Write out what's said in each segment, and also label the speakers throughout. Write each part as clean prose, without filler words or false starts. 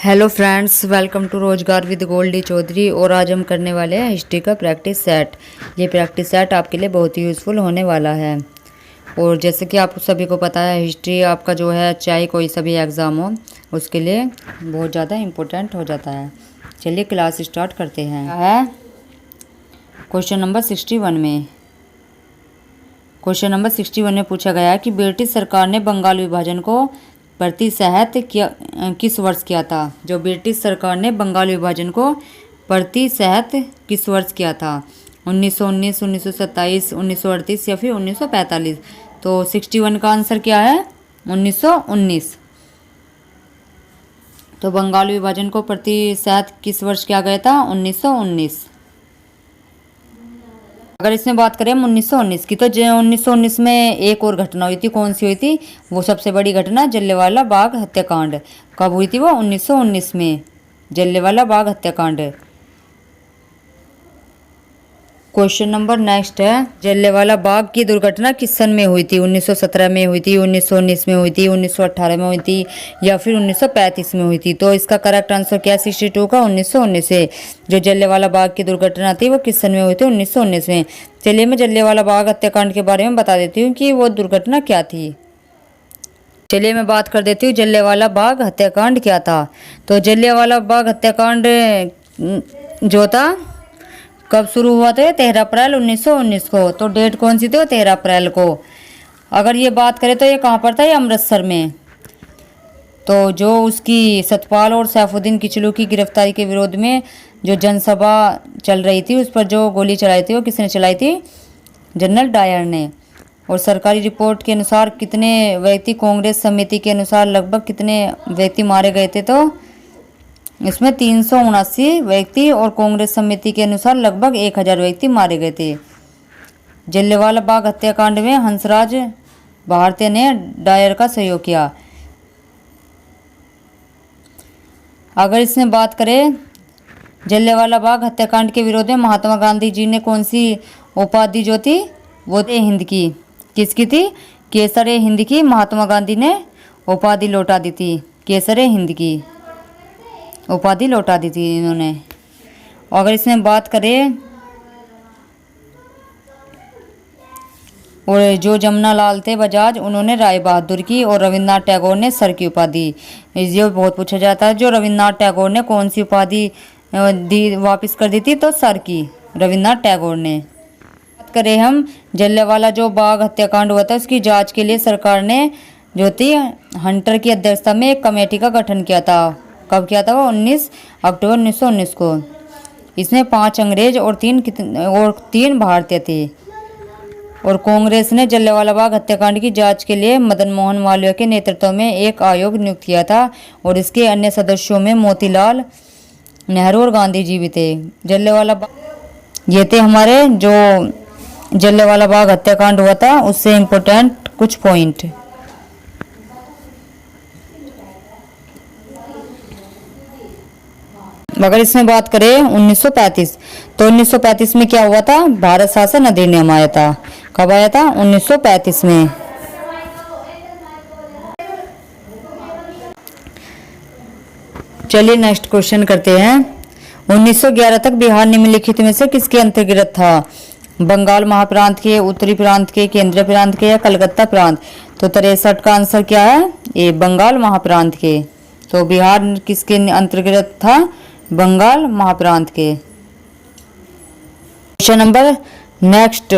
Speaker 1: Hello friends, welcome to रोजगार with Goldy Chaudhary. और आज हम करने वाले हैं हिस्ट्री का प्रैक्टिस सेट। ये प्रैक्टिस सेट आपके लिए बहुत ही यूज़फुल होने वाला है। और जैसे कि आप सभी को पता है, हिस्ट्री आपका जो है, चाहे कोई सा भी एग्ज़ाम हो, उसके लिए बहुत ज़्यादा इम्पोर्टेंट हो जाता है। चलिए क्लास स्टार्ट करते हैं। क्वेश्चन नंबर 61 में पूछा गया है कि ब्रिटिश सरकार ने बंगाल विभाजन को प्रतिशत किस वर्ष किया था। जो ब्रिटिश सरकार ने बंगाल विभाजन को प्रतिशत किस वर्ष किया था? 1919, 1927, 1938 या फिर 1945। तो 61 का आंसर क्या है? 1919। तो बंगाल विभाजन को प्रतिशत किस वर्ष किया गया था? 1919। अगर इसमें बात करें हम 1919 की, तो 1919 में एक और घटना हुई थी। कौन सी हुई थी? वो सबसे बड़ी घटना जलियांवाला बाग हत्याकांड। कब हुई थी वो? 1919 में, जलियांवाला बाग हत्याकांड। क्वेश्चन नंबर नेक्स्ट है, जलियांवाला बाग की दुर्घटना किस सन में हुई थी? 1917 में हुई थी, 1919 में हुई थी, 1918 में हुई थी या फिर 1935 में हुई थी? तो इसका करेक्ट आंसर क्या है? 62 का 1919 है। जो जलियांवाला बाग की दुर्घटना थी वो किस सन में हुई थी? 1919 में। चलिए मैं जलियांवाला बाग हत्याकांड के बारे में बता देती हूँ कि वो दुर्घटना क्या थी। चलिए मैं बात कर देती हूँ जलियांवाला बाग हत्याकांड क्या था। तो जलियांवाला बाग हत्याकांड जो था, कब शुरू हुआ था? 13 अप्रैल 1919 को। तो डेट कौन सी थी? 13 अप्रैल को। अगर ये बात करें तो ये कहाँ पर था? ये अमृतसर में। तो जो उसकी सतपाल और सैफुद्दीन किचलू की गिरफ्तारी के विरोध में जो जनसभा चल रही थी, उस पर जो गोली चलाई थी वो किसने चलाई थी? जनरल डायर ने। और सरकारी रिपोर्ट के अनुसार कितने व्यक्ति, कांग्रेस समिति के अनुसार लगभग कितने व्यक्ति मारे गए थे? तो इसमें 379 व्यक्ति और कांग्रेस समिति के अनुसार लगभग 1000 व्यक्ति मारे गए थे। जलियांवाला बाग हत्याकांड में हंसराज भारती ने डायर का सहयोग किया। अगर इसमें बात करें जलियांवाला बाग हत्याकांड के विरोध में महात्मा गांधी जी ने कौन सी उपाधि जो थी वो थी हिंद की? किसकी थी? केसर हिंद की महात्मा गांधी ने उपाधि लौटा दी थी। केसर हिंद की उपाधि लौटा दी थी इन्होंने। अगर इसमें बात करें, और जो जमुना लाल थे बजाज, उन्होंने राय बहादुर की, और रविन्द्रनाथ टैगोर ने सर की उपाधि। ये बहुत पूछा जाता है, जो रविन्द्रनाथ टैगोर ने कौन सी उपाधि वापस कर दी थी? तो सर की, रविन्द्रनाथ टैगोर ने। बात करें हम जलियांवाला जो बाग हत्याकांड हुआ था, उसकी जांच के लिए सरकार ने जो थी हंटर की अध्यक्षता में एक कमेटी का गठन किया था। कब किया था वो? 19 अक्टूबर 1919 को। इसमें 5 अंग्रेज और 3 भारतीय थे। और कांग्रेस ने जलियांवाला बाग हत्याकांड की जांच के लिए मदन मोहन मालवीय के नेतृत्व में एक आयोग नियुक्त किया था। और इसके अन्य सदस्यों में मोतीलाल नेहरू और गांधी जी भी थे। जलियांवाला बाग, ये थे हमारे जो जलियांवाला बाग हत्याकांड हुआ था उससे इम्पोर्टेंट कुछ पॉइंट। अगर इसमें बात करें 1935, तो 1935 में क्या हुआ था? भारत शासन अधिनियम आया था। कब आया था? 1935 में। चलिए नेक्स्ट क्वेश्चन करते हैं। 1911 तक बिहार निम्नलिखित में से किसके अंतर्गत था? बंगाल महाप्रांत के, उत्तरी प्रांत के, केंद्रीय प्रांत के या कलकत्ता प्रांत? तो 63 का आंसर क्या है? ये बंगाल महाप्रांत के। तो बिहार किसके अंतर्गत था? बंगाल महाप्रांत के। क्वेश्चन नंबर नेक्स्ट,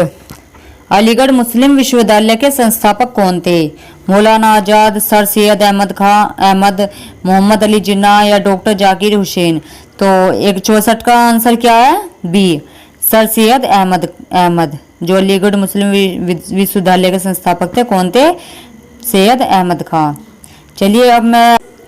Speaker 1: अलीगढ़ मुस्लिम विश्वविद्यालय के संस्थापक कौन थे? मौलाना आजाद, सर सैयद अहमद अहमद, मोहम्मद अली जिन्ना या डॉक्टर जाकिर हुसैन? तो 64 का आंसर क्या है? B, sir Syed Ahmad. जो अलीगढ़ मुस्लिम विश्वविद्यालय के संस्थापक थे, कौन थे? सैयद अहमद खां।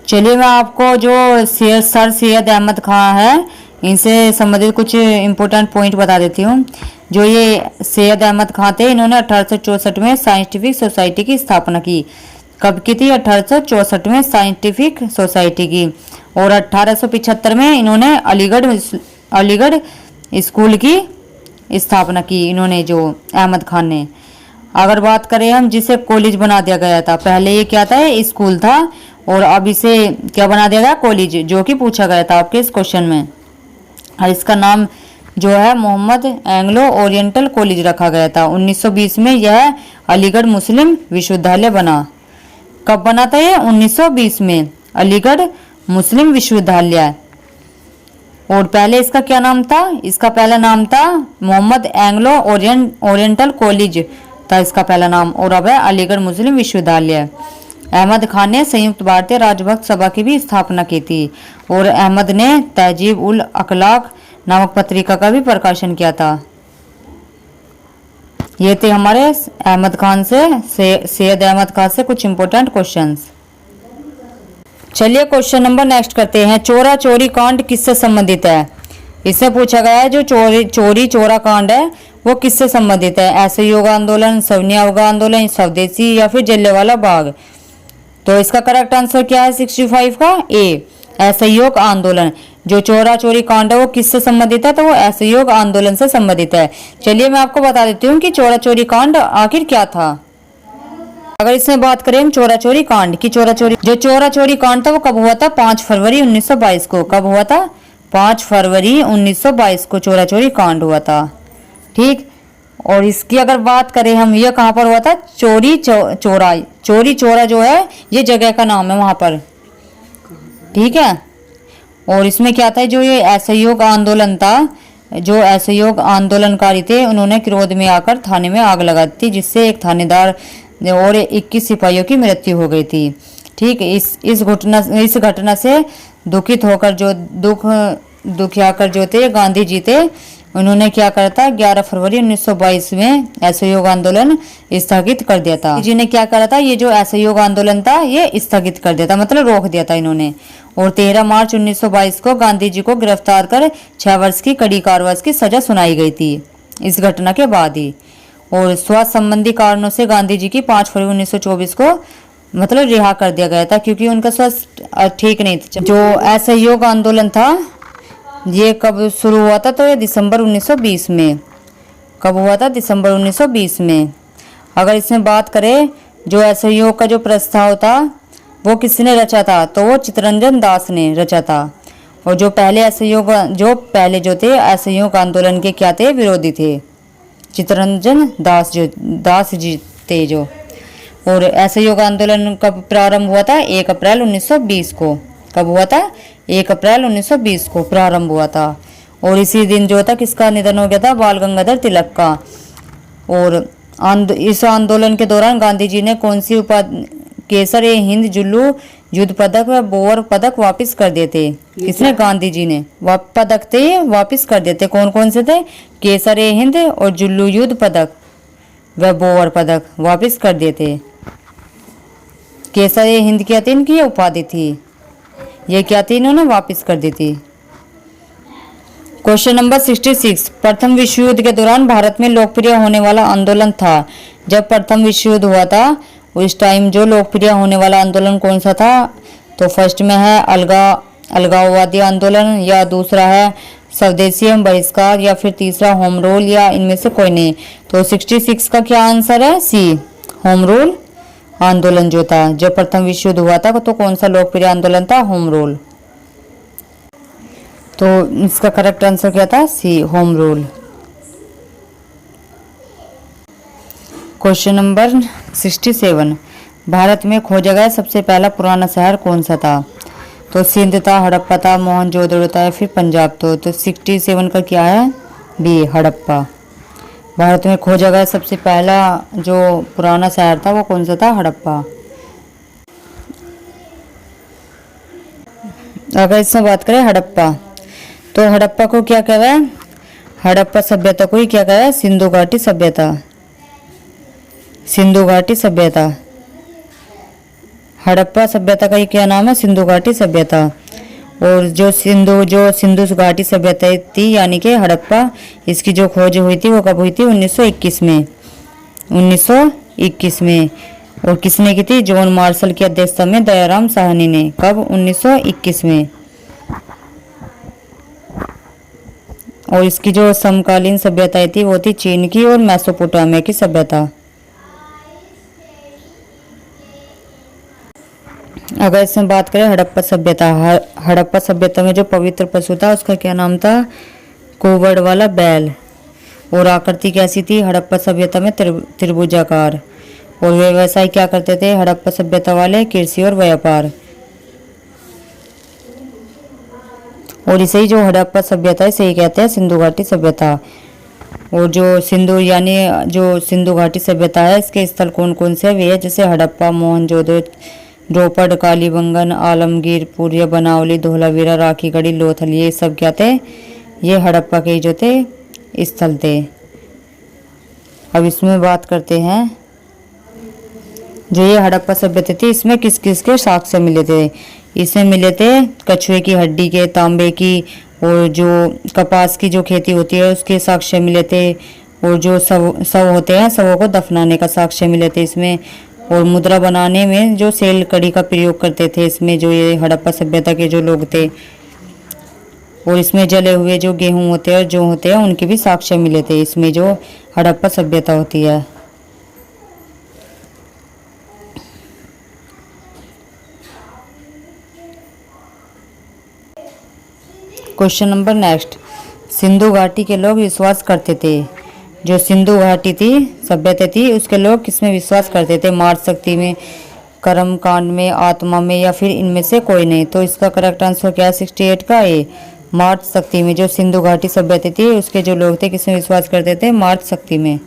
Speaker 1: चलिए मैं आपको जो सर सैयद अहमद खां है, इनसे संबंधित कुछ इम्पोर्टेंट पॉइंट बता देती हूँ। जो ये सैयद अहमद खां थे, इन्होंने 1864 में साइंटिफिक सोसाइटी की स्थापना की। कब की थी? 1864 में साइंटिफिक सोसाइटी की। और 1875 में इन्होंने अलीगढ़ स्कूल की स्थापना की, इन्होंने जो अहमद खान ने। अगर बात करें हम जिसे कॉलेज बना दिया गया था, पहले ये क्या था? स्कूल था और अब इसे क्या बना दिया गया, कॉलेज, जो कि पूछा गया था आपके इस क्वेश्चन में। और इसका नाम जो है मोहम्मद एंग्लो ओरिएंटल कॉलेज रखा गया था। 1920 में यह अलीगढ़ मुस्लिम विश्वविद्यालय बना। कब बना था ये, 1920 में अलीगढ़ मुस्लिम विश्वविद्यालय। और पहले इसका क्या नाम था, इसका पहला नाम था मोहम्मद एंग्लो ओरिएंटल कॉलेज था इसका पहला नाम, और अब है अलीगढ़ मुस्लिम विश्वविद्यालय। अहमद खान ने संयुक्त भारतीय राजभक्त सभा की भी स्थापना की थी, और अहमद ने तहजीब उल अखलाक नामक पत्रिका का भी प्रकाशन किया था। ये थे हमारे अहमद खान से सैयद अहमद खान से कुछ इंपॉर्टेंट क्वेश्चंस। चलिए क्वेश्चन नंबर नेक्स्ट करते हैं। चोरा चोरी कांड किससे संबंधित है। इससे पूछा गया है जो चोरी चोरा कांड है वो किससे संबंधित है। असहयोग आंदोलन, सविनय अवज्ञा आंदोलन, स्वदेशी या फिर जलियांवाला बाग। तो इसका करेक्ट आंसर क्या है 65 का, ए असहयोग आंदोलन। जो चोरा चोरी कांड है वो किससे संबंधित है, तो वो असहयोग आंदोलन से संबंधित है। चलिए मैं आपको बता देती हूँ कि चोरा चोरी कांड आखिर क्या था। अगर इसमें बात करें चोरा चोरी कांड की, जो चोरा चोरी कांड था वो कब हुआ था, 5 फरवरी 1922 को। कब हुआ था, 5 फरवरी 1922 को चोरा चोरी कांड हुआ था। ठीक, और इसकी अगर बात करें हम, ये कहाँ पर हुआ था, चोरी चोरा जो है ये जगह का नाम है वहां पर। ठीक है, और इसमें क्या था, जो ये असहयोग आंदोलन था, जो असहयोग आंदोलनकारी थे उन्होंने क्रोध में आकर थाने में आग लगा दी थी, जिससे एक थानेदार और 21 सिपाहियों की मृत्यु हो गई थी। ठीक, इस घटना से दुखित होकर जो दुखियाकर जो थे गांधी जी थे, उन्होंने क्या करा था, 11 फरवरी 1922 में असहयोग आंदोलन स्थगित कर दिया था। जी ने क्या करा था, ये जो असहयोग आंदोलन था ये स्थगित कर दिया था, मतलब रोक दिया था इन्होंने। और 13 मार्च 1922 को गांधी जी को गिरफ्तार कर 6 वर्ष की कड़ी कारावास की सजा सुनाई गई थी इस घटना के बाद ही। और स्वास्थ्य संबंधी कारणों से गांधी जी की 5 फरवरी 1924 को मतलब रिहा कर दिया गया था, क्योंकि उनका स्वास्थ्य ठीक नहीं था। जो असहयोग आंदोलन था ये कब शुरू हुआ था, तो ये दिसंबर 1920 में। कब हुआ था, दिसंबर 1920 में। अगर इसमें बात करें जो असहयोग का जो प्रस्ताव था वो किसने रचा था, तो वो चित्तरंजन दास ने रचा था। और जो पहले थे असहयोग आंदोलन के क्या थे, विरोधी थे, चित्तरंजन दास जी थे जो। और असहयोग आंदोलन कब प्रारंभ हुआ था, 1 अप्रैल 1920 को। कब हुआ था, 1 अप्रैल 1920 को प्रारंभ हुआ था। और इसी दिन जो था किसका निधन हो गया था, बाल गंगाधर तिलक का। और इस आंदोलन के दौरान गांधी जी ने कौन सी उपाधि, केसर ए हिंद, जुल्लू युद्ध पदक व बोर पदक वापस कर दिए थे। किसने, गांधी जी ने पदक थे वापस कर दिए थे। कौन कौन से थे, केसर ए हिंद और जुल्लू युद्ध पदक व बोर पदक वापस कर दिए थे। केसर ए हिंद क्या थी, इनकी उपाधि थी, ये क्या थी, इन्होंने वापस कर दी थी। Question number 66। प्रथम विश्व युद्ध के दौरान भारत में लोकप्रिय होने वाला आंदोलन था। जब प्रथम विश्व युद्ध हुआ था उस टाइम जो लोकप्रिय होने वाला आंदोलन कौन सा था, तो फर्स्ट में है अलगाववादी आंदोलन, या दूसरा है स्वदेशी एवं बहिष्कार, या फिर तीसरा होम रूल, या इनमें से कोई नहीं। तो 66 का क्या आंसर है, सी होम रूल आंदोलन जो था। जब प्रथम विश्व युद्ध हुआ था तो कौन सा लोकप्रिय आंदोलन था, होम रूल। तो इसका करेक्ट आंसर क्या था, C home rule. Question number 67। Bharat में खोजा गया सबसे पहला पुराना शहर कौन सा था, तो सिंध था, हड़प्पा था, मोहनजोदड़ो था, या फिर पंजाब। तो 67 का क्या है, बी हड़प्पा। भारत में खोजा गया सबसे पहला जो पुराना शहर था वो कौन सा था, हड़प्पा। अगर इसमें बात करें हड़प्पा, तो हड़प्पा को क्या कहवा है, हड़प्पा सभ्यता को ही क्या कहवा है, सिंधु घाटी सभ्यता। सिंधु घाटी सभ्यता, हड़प्पा सभ्यता का ये क्या नाम है, सिंधु घाटी सभ्यता। और जो सिंधु घाटी सभ्यता थी यानी कि हड़प्पा, इसकी जो खोज हुई थी वो कब हुई थी, 1921 में। 1921 में। और किसने की थी, जॉन मार्शल की अध्यक्षता में दयाराम साहनी ने। कब, 1921 में। और इसकी जो समकालीन सभ्यताएं थी वो थी चीन की और मेसोपोटामिया की सभ्यता। अगर इसमें बात करें हड़प्पा सभ्यता, हड़प्पा सभ्यता में जो पवित्र पशु था उसका क्या नाम था? कुबड़ वाला बैल। और आकृति कैसी थी हड़प्पा सभ्यता में? त्रिभुजाकार। और व्यवसाय क्या करते थे हड़प्पा सभ्यता वाले? कृषि और व्यापार। और इसे ही जो हड़प्पा सभ्यता है इसे ही कहते हैं सिंधु घाटी सभ्यता। और जो सिंधु यानी जो सिंधु घाटी सभ्यता है इसके स्थल कौन कौन से वे है? जैसे हड़प्पा, मोहनजोदड़ो, द्रोपड़, कालीबंगन, आलमगीर, पूर्य, बनावली, धोलावीरा, राखीगढ़ी, लोथल, ये सब क्या थे? ये हड़प्पा के जो थे स्थल थे। अब इसमें बात करते हैं जो ये हड़प्पा सभ्यता थी इसमें किस किस के साक्ष्य मिले थे? इसमें मिले थे कछुए की हड्डी के, तांबे की, और जो कपास की जो खेती होती है उसके साक्ष्य मिले थे। और जो शव होते हैं शवों को दफनाने का साक्ष्य मिले थे इसमें। और मुद्रा बनाने में जो सेल कड़ी का प्रयोग करते थे इसमें जो ये हड़प्पा सभ्यता के जो लोग थे। और इसमें जले हुए जो गेहूं होते हैं जो होते हैं उनके भी साक्ष्य मिले थे इसमें जो हड़प्पा सभ्यता होती है। क्वेश्चन नंबर नेक्स्ट, सिंधु घाटी के लोग विश्वास करते थे, जो सिंधु घाटी थी सभ्यता थी उसके लोग किसमें विश्वास करते थे? मार्ग शक्ति में, कर्म कांड में, आत्मा में, या फिर इनमें से कोई नहीं? तो इसका करेक्ट आंसर क्या है 68 का? ए, मार्ग शक्ति में। जो सिंधु घाटी सभ्यता थी उसके जो लोग थे किसमें विश्वास करते थे? मार्ग शक्ति में।